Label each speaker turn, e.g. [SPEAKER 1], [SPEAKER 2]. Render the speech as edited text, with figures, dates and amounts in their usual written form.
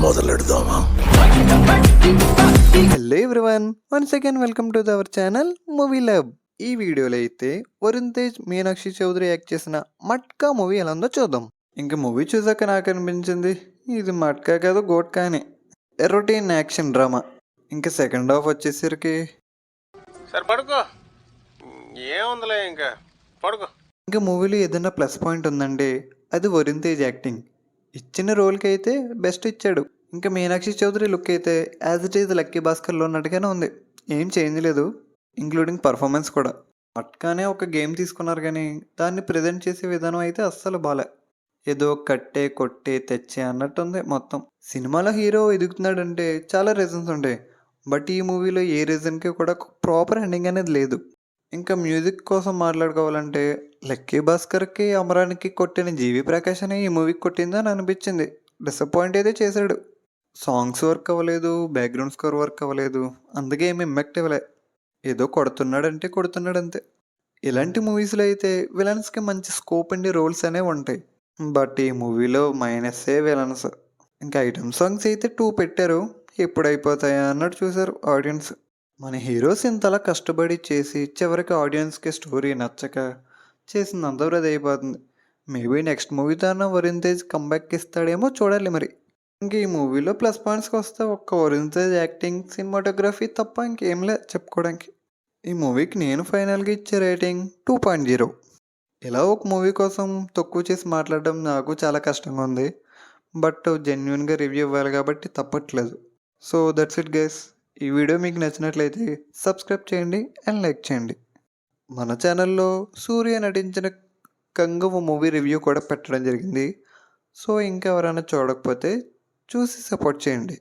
[SPEAKER 1] మొదలెడదామా?
[SPEAKER 2] Hello everyone, once again welcome to our channel movie love. ఈ వీడియోలో అయితే Varun Tej, Meenakshi Chaudhary act చేసిన మట్కా మూవీ ఎలా ఉందో చూద్దాం. ఇంకా మూవీ చూసాక నాకు అనిపించింది ఇది మట్కా కాదు గోట్కా అని. Routine action drama. ఇంకా సెకండ్ హాఫ్ వచ్చేసరికి
[SPEAKER 3] సరే పడుకో, ఏముందిలే ఇంకా పడుకో.
[SPEAKER 2] ఇంకా మూవీలో ఏదైనా ప్లస్ పాయింట్ ఉందండి, అది వరుణ్ తేజ్ యాక్టింగ్. ఇచ్చిన రోల్కి అయితే బెస్ట్ ఇచ్చాడు. ఇంకా మీనాక్షి చౌదరి లుక్ అయితే యాజ్ ఇట్ ఈజ్ లక్కీ భాస్కర్లో ఉన్నట్టుగానే ఉంది, ఏం చేంజ్ లేదు, ఇంక్లూడింగ్ పర్ఫార్మెన్స్ కూడా. పట్కానే ఒక గేమ్ తీసుకున్నారు కానీ దాన్ని ప్రజెంట్ చేసే విధానం అయితే అస్సలు బాలే. ఏదో కట్టే కొట్టే తెచ్చే అన్నట్టుంది మొత్తం. సినిమాలో హీరో ఎదుగుతున్నాడంటే చాలా రీజన్స్ ఉంటాయి, బట్ ఈ మూవీలో ఏ రీజన్కి కూడా ప్రాపర్ ఎండింగ్ అనేది లేదు. ఇంకా మ్యూజిక్ కోసం మాట్లాడుకోవాలంటే లక్కీ భాస్కర్కి అమరానికి కొట్టిన జీవి ప్రకాష్ అని ఈ మూవీకి కొట్టిందని అనిపించింది. డిసప్పాయింట్ అయితే చేశాడు. సాంగ్స్ వర్క్ అవ్వలేదు, బ్యాక్గ్రౌండ్ స్కోర్ వర్క్ అవ్వలేదు, అందుకే ఏమి ఇంపాక్ట్ ఇవ్వలే. ఏదో కొడుతున్నాడంటే కొడుతున్నాడు అంతే. ఇలాంటి మూవీస్లో అయితే విలన్స్కి మంచి స్కోప్ అండి రోల్స్ అనేవి ఉంటాయి, బట్ ఈ మూవీలో మైనస్సే విలన్స్. ఇంకా ఐటమ్ సాంగ్స్ అయితే 2 పెట్టారు, ఎప్పుడు అయిపోతాయా అన్నట్టు చూశారు ఆడియన్స్. మన హీరోస్ ఇంతలా కష్టపడి చేసి చివరికి ఆడియన్స్కి స్టోరీ నచ్చక చేసిందంతా వృధా అయిపోతుంది. మేబీ నెక్స్ట్ మూవీ తన వరుణ్ తేజ్ కంబ్యాక్ ఇస్తాడేమో, చూడాలి మరి. ఇంక ఈ మూవీలో ప్లస్ పాయింట్స్కి వస్తే ఒక్క వరుణ్ తేజ్ యాక్టింగ్, సినిమాటోగ్రఫీ తప్ప ఇంకేం లేదు చెప్పుకోవడానికి. ఈ మూవీకి నేను ఫైనల్గా ఇచ్చే రేటింగ్ 2.0. ఇలా ఒక మూవీ కోసం తక్కువ చేసి మాట్లాడడం నాకు చాలా కష్టంగా ఉంది, బట్ జెన్యున్గా రివ్యూ ఇవ్వాలి కాబట్టి తప్పట్లేదు. So that's it guys. ఈ వీడియో మీకు నచ్చినట్లయితే సబ్స్క్రైబ్ చేయండి అండ్ లైక్ చేయండి. మన ఛానల్లో సూర్య నటించిన కంగువ మూవీ రివ్యూ కూడా పెట్టడం జరిగింది. సో ఇంకెవరైనా చూడకపోతే చూసి సపోర్ట్ చేయండి.